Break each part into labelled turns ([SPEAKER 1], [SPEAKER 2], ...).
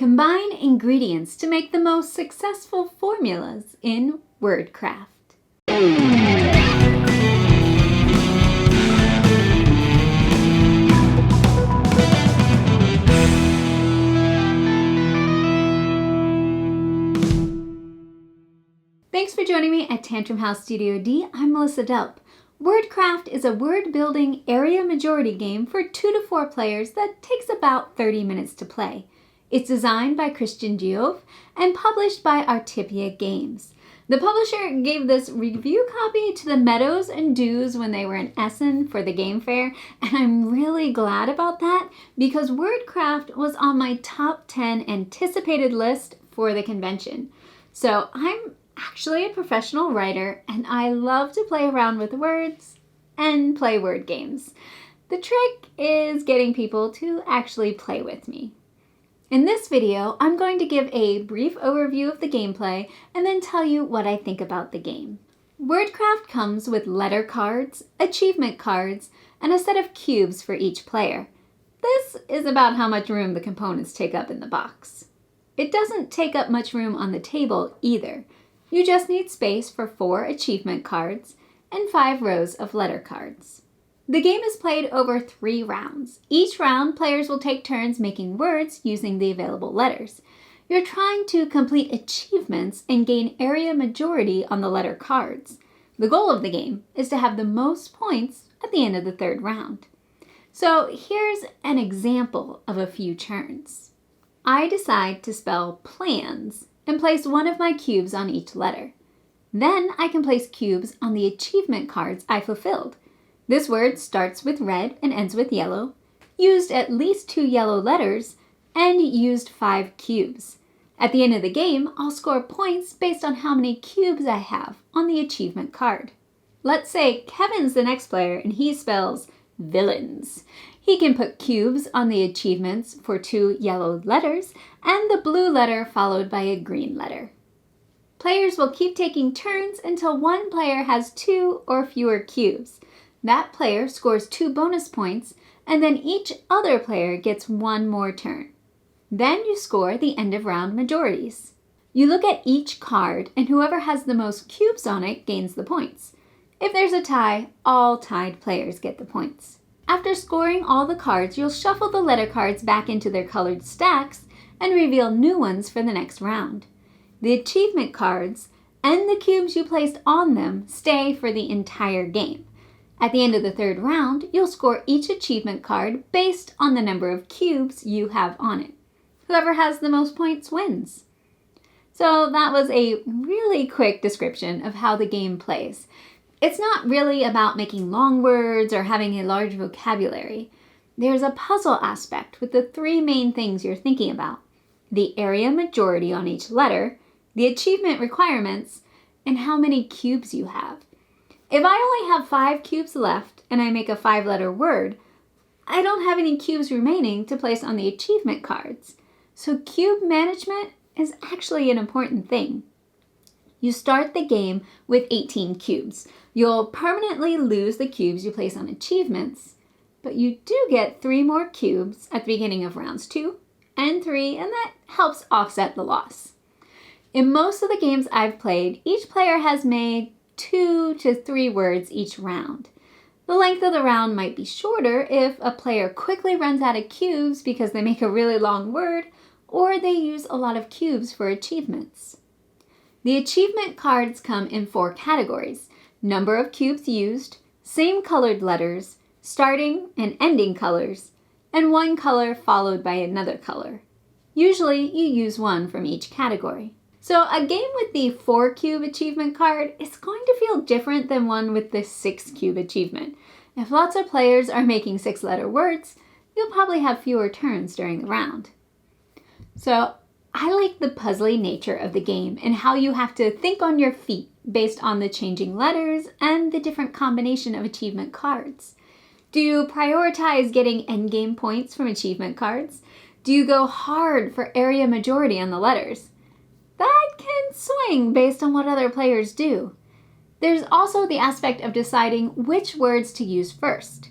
[SPEAKER 1] Combine ingredients to make the most successful formulas in WordCraft. Thanks for joining me at Tantrum House Studio D. I'm Melissa Delp. WordCraft is a word-building area majority game for 2 to 4 players that takes about 30 minutes to play. It's designed by Christian Giove and published by Artipia Games. The publisher gave this review copy to the Meadows and Dews when they were in Essen for the game fair, and I'm really glad about that because WordCraft was on my top 10 anticipated list for the convention. So I'm actually a professional writer, and I love to play around with words and play word games. The trick is getting people to actually play with me. In this video, I'm going to give a brief overview of the gameplay and then tell you what I think about the game. WordCraft comes with letter cards, achievement cards, and a set of cubes for each player. This is about how much room the components take up in the box. It doesn't take up much room on the table either. You just need space for 4 achievement cards and 5 rows of letter cards. The game is played over 3 rounds. Each round, players will take turns making words using the available letters. You're trying to complete achievements and gain area majority on the letter cards. The goal of the game is to have the most points at the end of the 3rd round. So here's an example of a few turns. I decide to spell plans and place one of my cubes on each letter. Then I can place cubes on the achievement cards I fulfilled. This word starts with red and ends with yellow, used at least 2 yellow letters, and used 5 cubes. At the end of the game, I'll score points based on how many cubes I have on the achievement card. Let's say Kevin's the next player and he spells villains. He can put cubes on the achievements for 2 yellow letters and the blue letter followed by a green letter. Players will keep taking turns until one player has 2 or fewer cubes. That player scores 2 bonus points, and then each other player gets 1 more turn. Then you score the end of round majorities. You look at each card, and whoever has the most cubes on it gains the points. If there's a tie, all tied players get the points. After scoring all the cards, you'll shuffle the letter cards back into their colored stacks and reveal new ones for the next round. The achievement cards and the cubes you placed on them stay for the entire game. At the end of the 3rd round, you'll score each achievement card based on the number of cubes you have on it. Whoever has the most points wins. So that was a really quick description of how the game plays. It's not really about making long words or having a large vocabulary. There's a puzzle aspect with the 3 main things you're thinking about: the area majority on each letter, the achievement requirements, and how many cubes you have. If I only have 5 cubes left and I make a 5-letter word, I don't have any cubes remaining to place on the achievement cards. So cube management is actually an important thing. You start the game with 18 cubes. You'll permanently lose the cubes you place on achievements, but you do get 3 more cubes at the beginning of rounds 2 and 3, and that helps offset the loss. In most of the games I've played, each player has made 2 to 3 words each round. The length of the round might be shorter if a player quickly runs out of cubes because they make a really long word, or they use a lot of cubes for achievements. The achievement cards come in 4 categories: number of cubes used, same colored letters, starting and ending colors, and 1 color followed by another color. Usually you use 1 from each category. So a game with the 4 cube achievement card is going to feel different than one with the 6 cube achievement. If lots of players are making 6-letter words, you'll probably have fewer turns during the round. So I like the puzzly nature of the game and how you have to think on your feet based on the changing letters and the different combination of achievement cards. Do you prioritize getting endgame points from achievement cards? Do you go hard for area majority on the letters? That can swing based on what other players do. There's also the aspect of deciding which words to use first.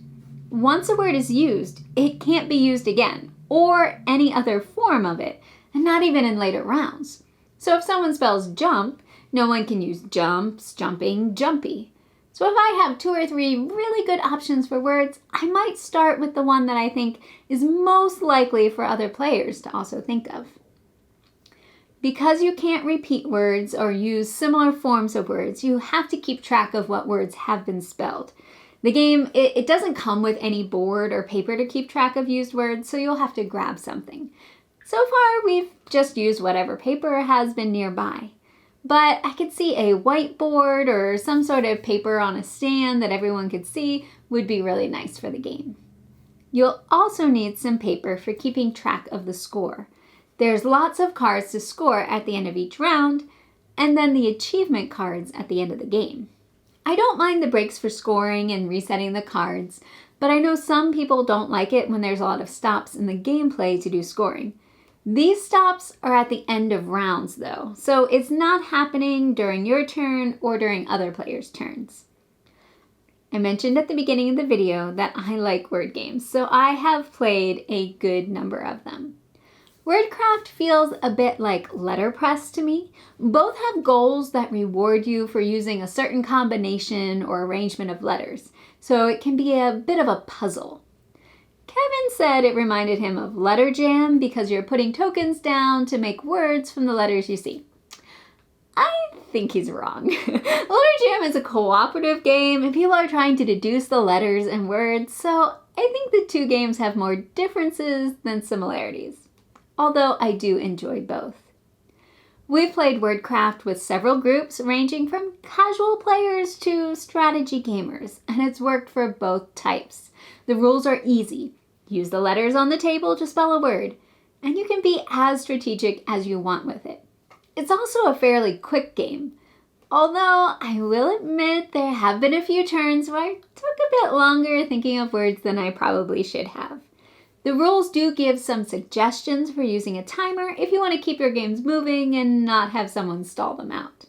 [SPEAKER 1] Once a word is used, it can't be used again. or any other form of it, and not even in later rounds. So if someone spells jump, no one can use jumps, jumping, jumpy. So if I have 2 or 3 really good options for words, I might start with the one that I think is most likely for other players to also think of. Because you can't repeat words or use similar forms of words, you have to keep track of what words have been spelled. The game, it doesn't come with any board or paper to keep track of used words, so you'll have to grab something. So far, we've just used whatever paper has been nearby. But I could see a whiteboard or some sort of paper on a stand that everyone could see would be really nice for the game. You'll also need some paper for keeping track of the score. There's lots of cards to score at the end of each round, and then the achievement cards at the end of the game. I don't mind the breaks for scoring and resetting the cards, but I know some people don't like it when there's a lot of stops in the gameplay to do scoring. These stops are at the end of rounds though, so it's not happening during your turn or during other players' turns. I mentioned at the beginning of the video that I like word games, so I have played a good number of them. WordCraft feels a bit like letterpress to me. Both have goals that reward you for using a certain combination or arrangement of letters, so it can be a bit of a puzzle. Kevin said it reminded him of Letter Jam because you're putting tokens down to make words from the letters you see. I think he's wrong. Letter Jam is a cooperative game and people are trying to deduce the letters and words, so I think the two games have more differences than similarities. Although I do enjoy both. We've played WordCraft with several groups ranging from casual players to strategy gamers, and it's worked for both types. The rules are easy. Use the letters on the table to spell a word, and you can be as strategic as you want with it. It's also a fairly quick game, although I will admit there have been a few turns where I took a bit longer thinking of words than I probably should have. The rules do give some suggestions for using a timer if you want to keep your games moving and not have someone stall them out.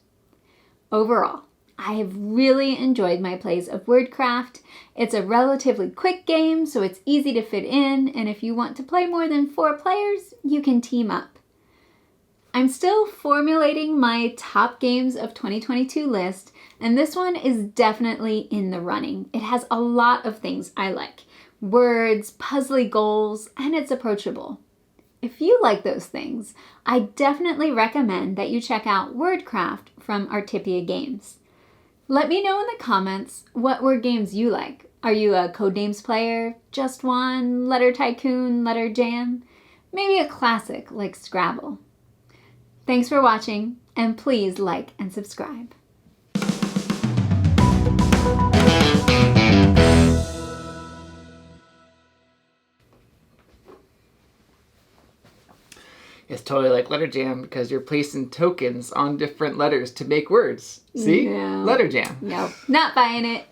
[SPEAKER 1] Overall, I have really enjoyed my plays of WordCraft. It's a relatively quick game, so it's easy to fit in, and if you want to play more than 4 players, you can team up. I'm still formulating my top games of 2022 list, and this one is definitely in the running. It has a lot of things I like. Words, puzzly goals, and it's approachable. If you like those things, I definitely recommend that you check out WordCraft from Artipia Games. Let me know in the comments what word games you like. Are you a Codenames player, Just One, Letter Tycoon, Letter Jam? Maybe a classic like Scrabble. Thanks for watching, and please like and subscribe.
[SPEAKER 2] It's totally like Letter Jam because you're placing tokens on different letters to make words. See?
[SPEAKER 1] No.
[SPEAKER 2] Letter Jam.
[SPEAKER 1] Nope, not buying it.